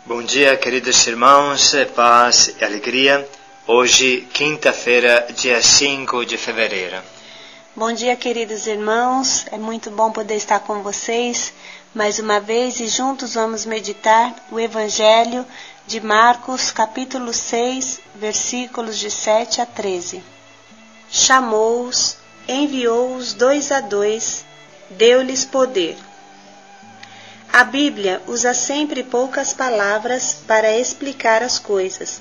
Bom dia, queridos irmãos, paz e alegria. Hoje, quinta-feira, dia 5 de fevereiro. Bom dia, queridos irmãos. É muito bom poder estar com vocês mais uma vez e juntos vamos meditar o Evangelho de Marcos, capítulo 6, versículos de 7 a 13. Chamou-os, enviou-os 2 a 2, deu-lhes poder. A Bíblia usa sempre poucas palavras para explicar as coisas,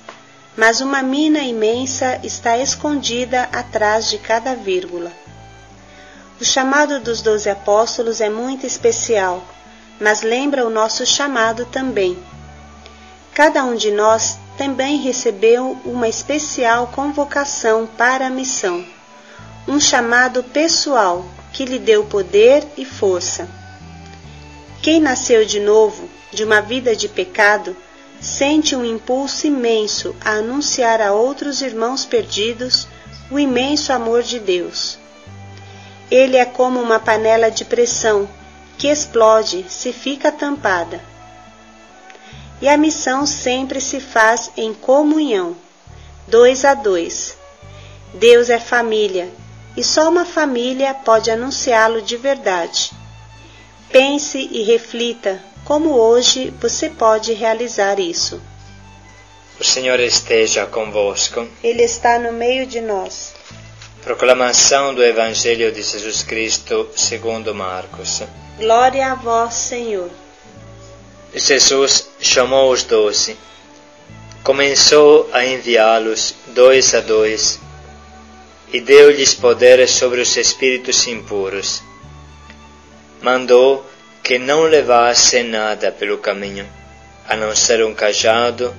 mas uma mina imensa está escondida atrás de cada vírgula. O chamado dos 12 apóstolos é muito especial, mas lembra o nosso chamado também. Cada um de nós também recebeu uma especial convocação para a missão, um chamado pessoal que lhe deu poder e força. Quem nasceu de novo, de uma vida de pecado, sente um impulso imenso a anunciar a outros irmãos perdidos o imenso amor de Deus. Ele é como uma panela de pressão que explode se fica tampada. E a missão sempre se faz em comunhão, 2 a 2. Deus é família, e só uma família pode anunciá-lo de verdade. Pense e reflita como hoje você pode realizar isso. O Senhor esteja convosco. Ele está no meio de nós. Proclamação do Evangelho de Jesus Cristo segundo Marcos. Glória a vós, Senhor. Jesus chamou os 12. Começou a enviá-los 2 a 2 e deu-lhes poder sobre os espíritos impuros. Mandou que não levassem nada pelo caminho, a não ser um cajado,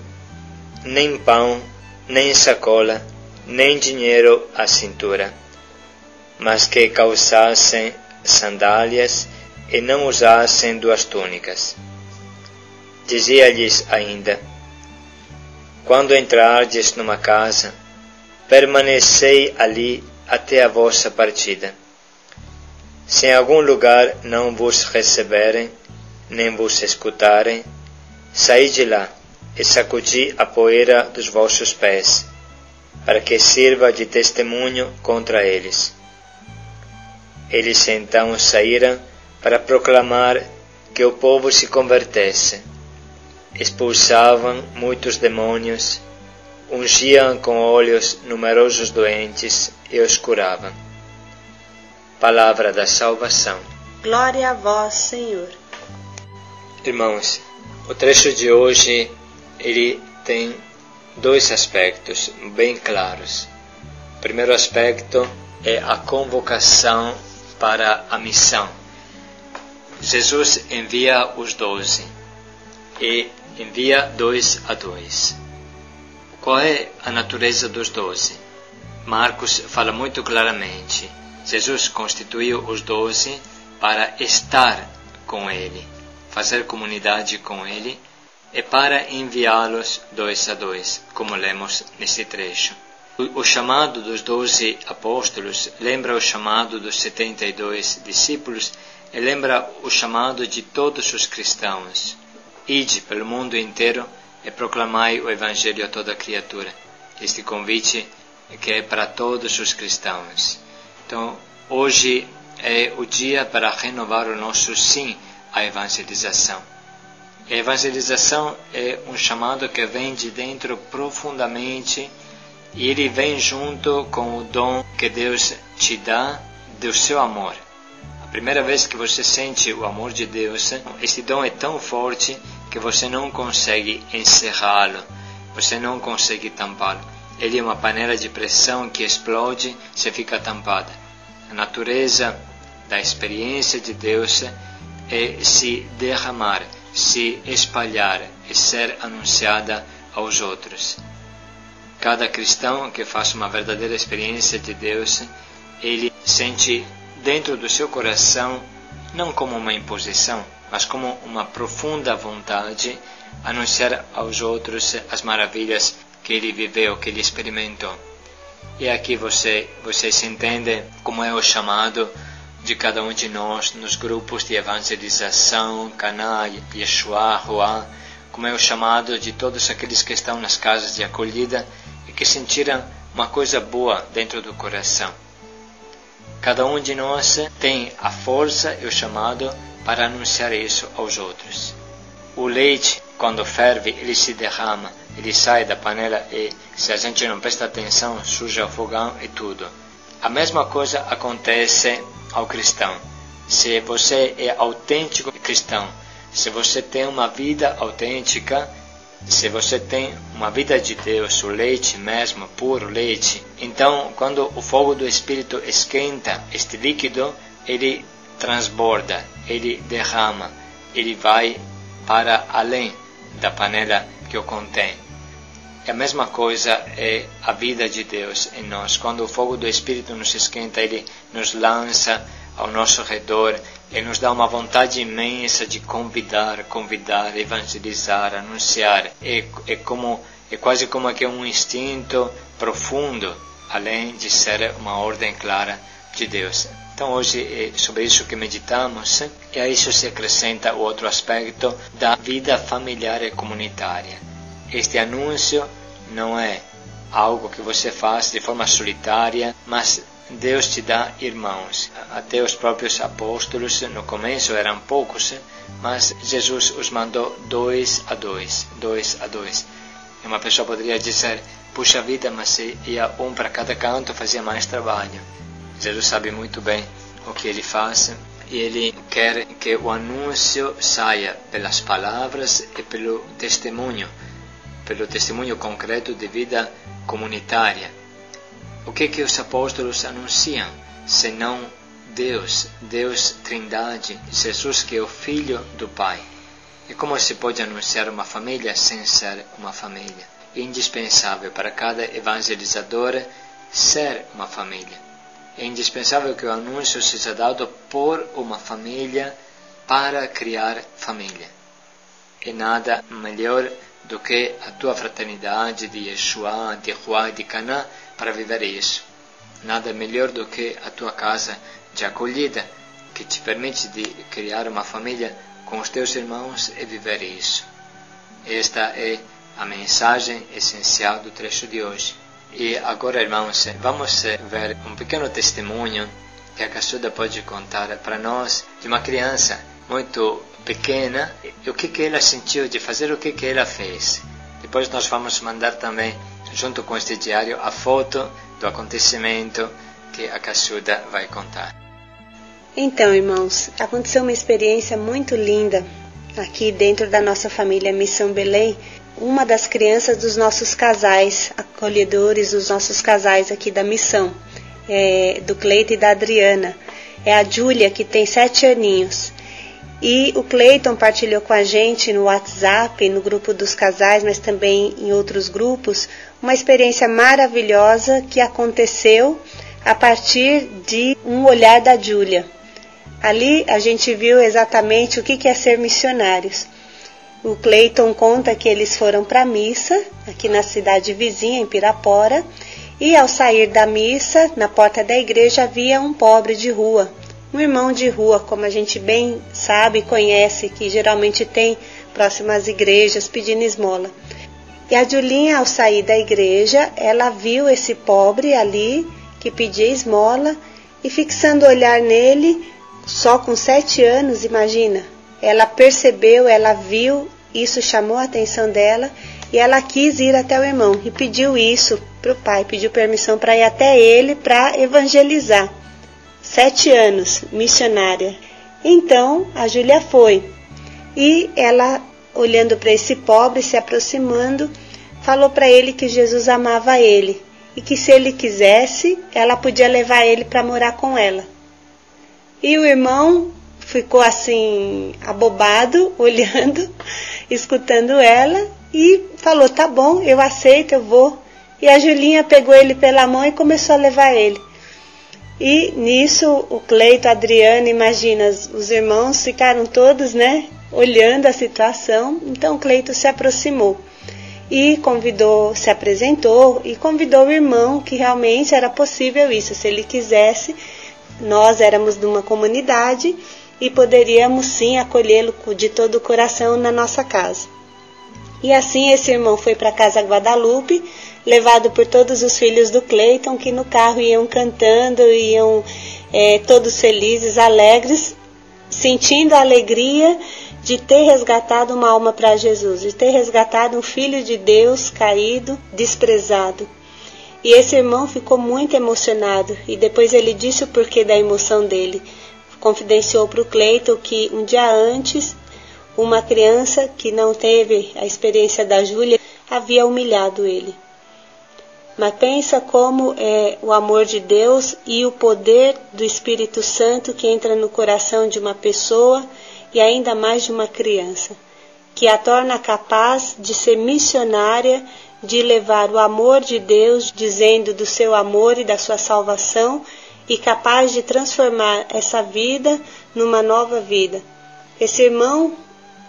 nem pão, nem sacola, nem dinheiro à cintura, mas que calçassem sandálias e não usassem 2 túnicas. Dizia-lhes ainda: quando entrardes numa casa, permanecei ali até a vossa partida. Se em algum lugar não vos receberem, nem vos escutarem, saí de lá e sacudi a poeira dos vossos pés, para que sirva de testemunho contra eles. Eles então saíram para proclamar que o povo se convertesse. Expulsavam muitos demônios, ungiam com óleos numerosos doentes e os curavam. Palavra da salvação. Glória a vós, Senhor. Irmãos, o trecho de hoje ele tem 2 aspectos bem claros. O primeiro aspecto é a convocação para a missão. Jesus envia os 12 e envia 2 a 2. Qual é a natureza dos 12? Marcos fala muito claramente. Jesus constituiu os 12 para estar com ele, fazer comunidade com ele e para enviá-los 2 a 2, como lemos nesse trecho. O chamado dos 12 apóstolos lembra o chamado dos 72 discípulos e lembra o chamado de todos os cristãos. Ide pelo mundo inteiro e proclamai o Evangelho a toda criatura. Este convite que é para todos os cristãos. Então, hoje é o dia para renovar o nosso sim à evangelização. A evangelização é um chamado que vem de dentro profundamente e ele vem junto com o dom que Deus te dá do seu amor. A primeira vez que você sente o amor de Deus, esse dom é tão forte que você não consegue encerrá-lo, você não consegue tampá-lo. Ele é uma panela de pressão que explode se fica tampada. A natureza da experiência de Deus é se derramar, se espalhar e ser anunciada aos outros. Cada cristão que faz uma verdadeira experiência de Deus, ele sente dentro do seu coração, não como uma imposição, mas como uma profunda vontade, anunciar aos outros as maravilhas que ele viveu, que ele experimentou. E aqui vocês entendem como é o chamado de cada um de nós nos grupos de evangelização, Caná, Yeshua, Ruá, como é o chamado de todos aqueles que estão nas casas de acolhida e que sentiram uma coisa boa dentro do coração. Cada um de nós tem a força e o chamado para anunciar isso aos outros. O leite, quando ferve, ele se derrama, ele sai da panela e, se a gente não presta atenção, suja o fogão e tudo. A mesma coisa acontece ao cristão. Se você é autêntico cristão, se você tem uma vida autêntica, se você tem uma vida de Deus, o leite mesmo, puro leite, então quando o fogo do Espírito esquenta este líquido, ele transborda, ele derrama, ele vai para além da panela que o contém. E a mesma coisa é a vida de Deus em nós. Quando o fogo do Espírito nos esquenta, ele nos lança ao nosso redor e nos dá uma vontade imensa de convidar, evangelizar, anunciar. É quase como que um instinto profundo, além de ser uma ordem clara de Deus. Então hoje é sobre isso que meditamos, e a isso se acrescenta o outro aspecto da vida familiar e comunitária. Este anúncio não é algo que você faz de forma solitária, mas Deus te dá irmãos. Até os próprios apóstolos, no começo eram poucos, mas Jesus os mandou 2 a 2. E uma pessoa poderia dizer, puxa vida, mas se ia um para cada canto, fazia mais trabalho. Jesus sabe muito bem o que ele faz, e ele quer que o anúncio saia pelas palavras e pelo testemunho concreto de vida comunitária. O que os apóstolos anunciam, senão Deus Trindade, Jesus que é o Filho do Pai? E como se pode anunciar uma família sem ser uma família? É indispensável para cada evangelizador ser uma família. É indispensável que o anúncio seja dado por uma família para criar família. E nada melhor do que a tua fraternidade de Yeshua, de Ruá e de Caná para viver isso. Nada melhor do que a tua casa de acolhida, que te permite de criar uma família com os teus irmãos e viver isso. Esta é a mensagem essencial do trecho de hoje. E agora, irmãos, vamos ver um pequeno testemunho que a Caçuda pode contar para nós de uma criança muito pequena, e o que ela sentiu de fazer, o que ela fez. Depois nós vamos mandar também, junto com este diário, a foto do acontecimento que a Caçuda vai contar. Então, irmãos, aconteceu uma experiência muito linda aqui dentro da nossa família Missão Belém. Uma das crianças dos nossos casais, acolhedores dos nossos casais aqui da missão, do Cleiton e da Adriana, é a Júlia, que tem 7 aninhos. E o Cleiton partilhou com a gente no WhatsApp, no grupo dos casais, mas também em outros grupos, uma experiência maravilhosa que aconteceu a partir de um olhar da Júlia. Ali a gente viu exatamente o que é ser missionários. O Cleiton conta que eles foram para a missa, aqui na cidade vizinha, em Pirapora, e ao sair da missa, na porta da igreja, havia um pobre de rua, um irmão de rua, como a gente bem sabe e conhece, que geralmente tem próximo às igrejas, pedindo esmola. E a Julinha, ao sair da igreja, ela viu esse pobre ali, que pedia esmola, e fixando o olhar nele, só com 7 anos, imagina, ela percebeu, ela viu, isso chamou a atenção dela, e ela quis ir até o irmão, e pediu isso para o pai, pediu permissão para ir até ele, para evangelizar. 7 anos, missionária. Então, a Júlia foi, e ela, olhando para esse pobre, se aproximando, falou para ele que Jesus amava ele, e que se ele quisesse, ela podia levar ele para morar com ela. E o irmão ficou assim, abobado, olhando, escutando ela, e falou, tá bom, eu aceito, eu vou. E a Julinha pegou ele pela mão e começou a levar ele. E nisso o Cleiton, a Adriana, imagina, os irmãos ficaram todos, olhando a situação. Então o Cleiton se aproximou e se apresentou e convidou o irmão, que realmente era possível isso, se ele quisesse. Nós éramos de uma comunidade e poderíamos sim acolhê-lo de todo o coração na nossa casa. E assim esse irmão foi para Casa Guadalupe, levado por todos os filhos do Cleiton, que no carro iam cantando, iam todos felizes, alegres, sentindo a alegria de ter resgatado uma alma para Jesus, de ter resgatado um filho de Deus caído, desprezado. E esse irmão ficou muito emocionado, e depois ele disse o porquê da emoção dele. Confidenciou para o Cleiton que um dia antes, uma criança que não teve a experiência da Júlia havia humilhado ele. Mas pensa como é o amor de Deus e o poder do Espírito Santo que entra no coração de uma pessoa e ainda mais de uma criança, que a torna capaz de ser missionária, de levar o amor de Deus, dizendo do seu amor e da sua salvação, e capaz de transformar essa vida numa nova vida. Esse irmão,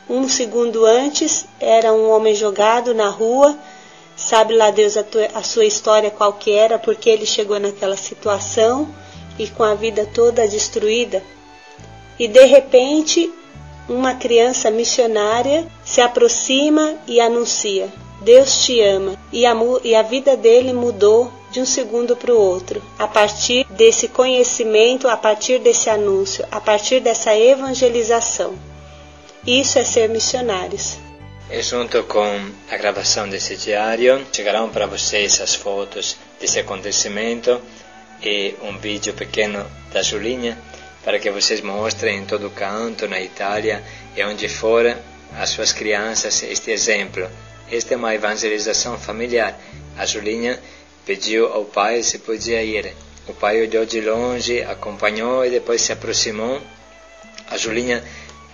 um segundo antes, era um homem jogado na rua, sabe lá Deus a sua história qual que era, porque ele chegou naquela situação e com a vida toda destruída. E de repente, uma criança missionária se aproxima e anuncia: Deus te ama. E a vida dele mudou de um segundo para o outro, a partir desse conhecimento, a partir desse anúncio, a partir dessa evangelização. Isso é ser missionários. E junto com a gravação desse diário, chegarão para vocês as fotos desse acontecimento e um vídeo pequeno da Julinha, para que vocês mostrem em todo canto, na Itália e onde for, às suas crianças este exemplo. Esta é uma evangelização familiar. A Julinha pediu ao pai se podia ir. O pai olhou de longe, acompanhou e depois se aproximou. A Julinha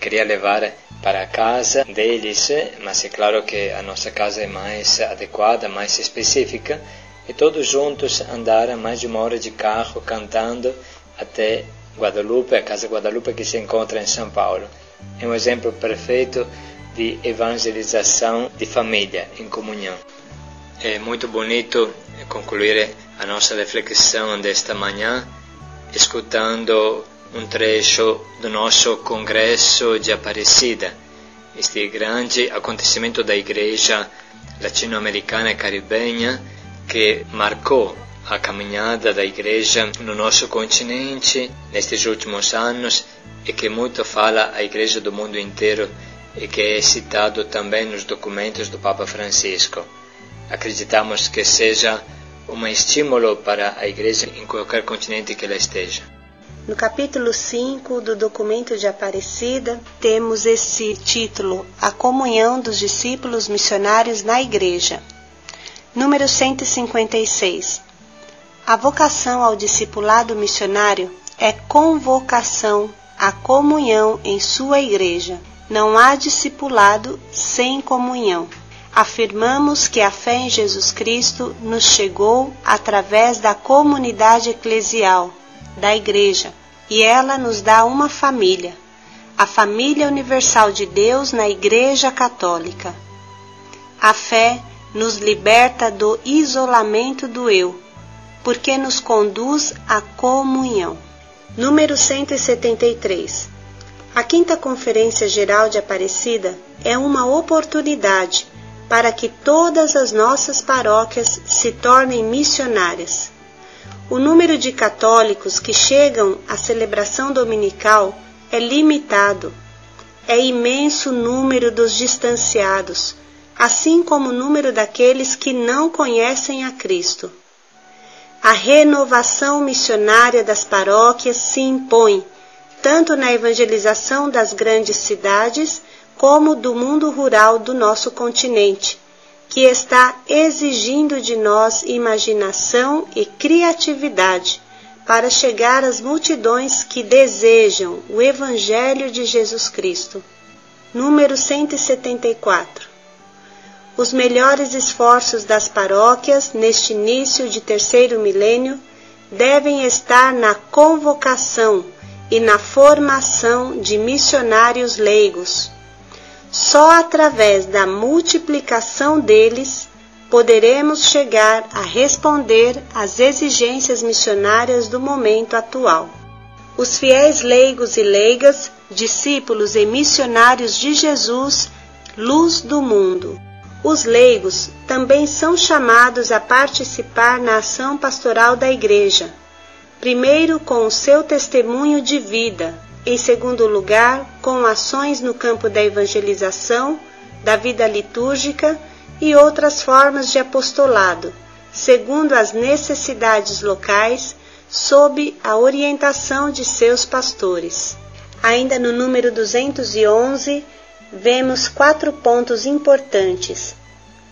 queria levar para a casa deles, mas é claro que a nossa casa é mais adequada, mais específica. E todos juntos andaram mais de 1 hora de carro cantando até Guadalupe, a Casa Guadalupe que se encontra em São Paulo. É um exemplo perfeito de evangelização de família, em comunhão. É muito bonito concluir a nossa reflexão desta manhã escutando um trecho do nosso Congresso de Aparecida, este grande acontecimento da Igreja latino-americana e caribenha que marcou a caminhada da Igreja no nosso continente nestes últimos anos e que muito fala a Igreja do mundo inteiro e que é citado também nos documentos do Papa Francisco. Acreditamos que seja um estímulo para a Igreja em qualquer continente que ela esteja. No capítulo 5 do documento de Aparecida, temos esse título: A Comunhão dos Discípulos Missionários na Igreja. Número 156. A vocação ao discipulado missionário é convocação à comunhão em sua igreja. Não há discipulado sem comunhão. Afirmamos que a fé em Jesus Cristo nos chegou através da comunidade eclesial, da igreja, e ela nos dá uma família, a família universal de Deus na Igreja Católica. A fé nos liberta do isolamento do eu, porque nos conduz à comunhão. Número 173. A 5ª Conferência Geral de Aparecida é uma oportunidade para que todas as nossas paróquias se tornem missionárias. O número de católicos que chegam à celebração dominical é limitado. É imenso o número dos distanciados, assim como o número daqueles que não conhecem a Cristo. A renovação missionária das paróquias se impõe, tanto na evangelização das grandes cidades, como do mundo rural do nosso continente, que está exigindo de nós imaginação e criatividade para chegar às multidões que desejam o Evangelho de Jesus Cristo. Número 174. Os melhores esforços das paróquias neste início de 3º milênio devem estar na convocação e na formação de missionários leigos. Só através da multiplicação deles poderemos chegar a responder às exigências missionárias do momento atual. Os fiéis leigos e leigas, discípulos e missionários de Jesus, luz do mundo. Os leigos também são chamados a participar na ação pastoral da Igreja, primeiro com o seu testemunho de vida, em segundo lugar com ações no campo da evangelização, da vida litúrgica e outras formas de apostolado, segundo as necessidades locais, sob a orientação de seus pastores. Ainda no número 211, vemos 4 pontos importantes.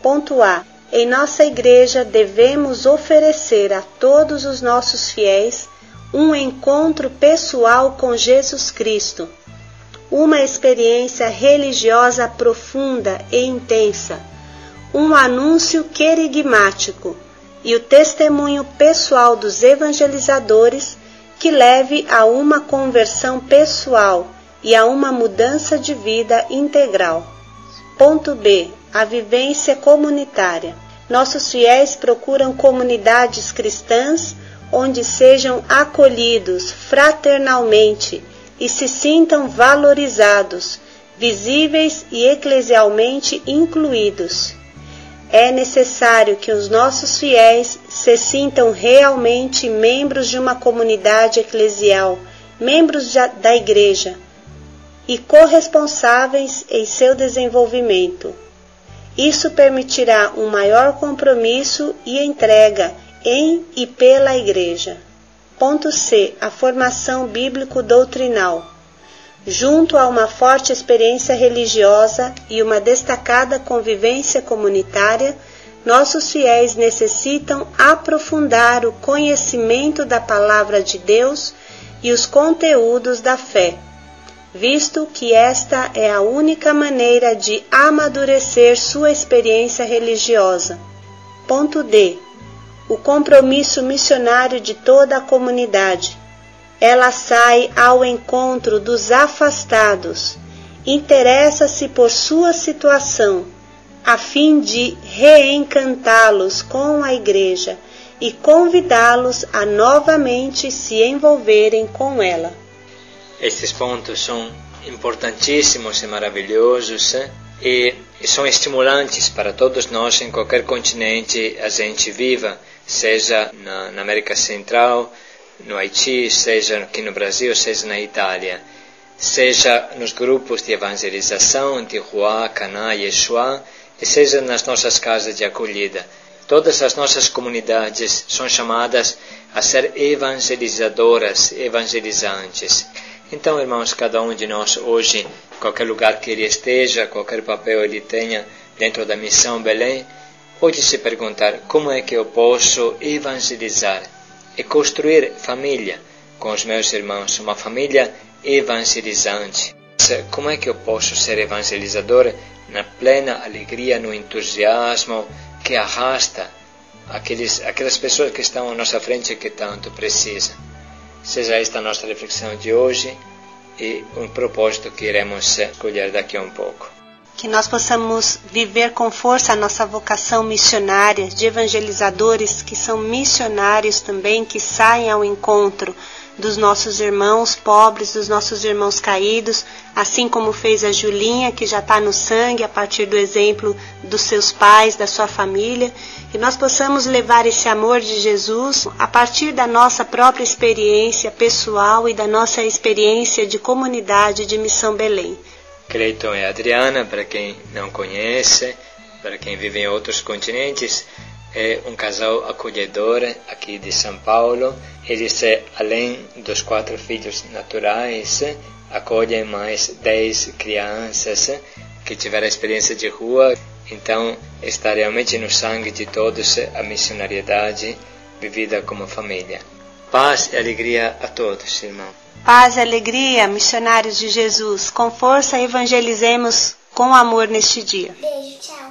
Ponto A. Em nossa igreja devemos oferecer a todos os nossos fiéis um encontro pessoal com Jesus Cristo, uma experiência religiosa profunda e intensa, um anúncio querigmático e o testemunho pessoal dos evangelizadores que leve a uma conversão pessoal e a uma mudança de vida integral. Ponto B. A vivência comunitária. Nossos fiéis procuram comunidades cristãs onde sejam acolhidos fraternalmente e se sintam valorizados, visíveis e eclesialmente incluídos. É necessário que os nossos fiéis se sintam realmente membros de uma comunidade eclesial, membros da Igreja, e corresponsáveis em seu desenvolvimento. Isso permitirá um maior compromisso e entrega em e pela Igreja. Ponto C. A formação bíblico-doutrinal. Junto a uma forte experiência religiosa e uma destacada convivência comunitária, nossos fiéis necessitam aprofundar o conhecimento da Palavra de Deus e os conteúdos da fé, visto que esta é a única maneira de amadurecer sua experiência religiosa. Ponto D. O compromisso missionário de toda a comunidade. Ela sai ao encontro dos afastados, interessa-se por sua situação, a fim de reencantá-los com a Igreja e convidá-los a novamente se envolverem com ela. Estes pontos são importantíssimos e maravilhosos e são estimulantes para todos nós em qualquer continente a gente viva, seja na América Central, no Haiti, seja aqui no Brasil, seja na Itália, seja nos grupos de evangelização, em Tijuá, Caná, Yeshua, e seja nas nossas casas de acolhida. Todas as nossas comunidades são chamadas a ser evangelizadoras, evangelizantes. Então, irmãos, cada um de nós hoje, qualquer lugar que ele esteja, qualquer papel ele tenha dentro da missão Belém, pode se perguntar como é que eu posso evangelizar e construir família com os meus irmãos, uma família evangelizante. Como é que eu posso ser evangelizador na plena alegria, no entusiasmo que arrasta aquelas pessoas que estão à nossa frente e que tanto precisam? Seja esta a nossa reflexão de hoje e um propósito que iremos escolher daqui a um pouco. Que nós possamos viver com força a nossa vocação missionária, de evangelizadores que são missionários também, que saem ao encontro dos nossos irmãos pobres, dos nossos irmãos caídos, assim como fez a Julinha, que já está no sangue a partir do exemplo dos seus pais, da sua família, que nós possamos levar esse amor de Jesus a partir da nossa própria experiência pessoal e da nossa experiência de comunidade de Missão Belém. Cleiton e Adriana, para quem não conhece, para quem vive em outros continentes, é um casal acolhedor aqui de São Paulo. Eles, além dos 4 filhos naturais, acolhem mais 10 crianças que tiveram experiência de rua. Então, está realmente no sangue de todos a missionariedade vivida como família. Paz e alegria a todos, irmão. Paz e alegria, missionários de Jesus. Com força, evangelizemos com amor neste dia. Beijo, tchau.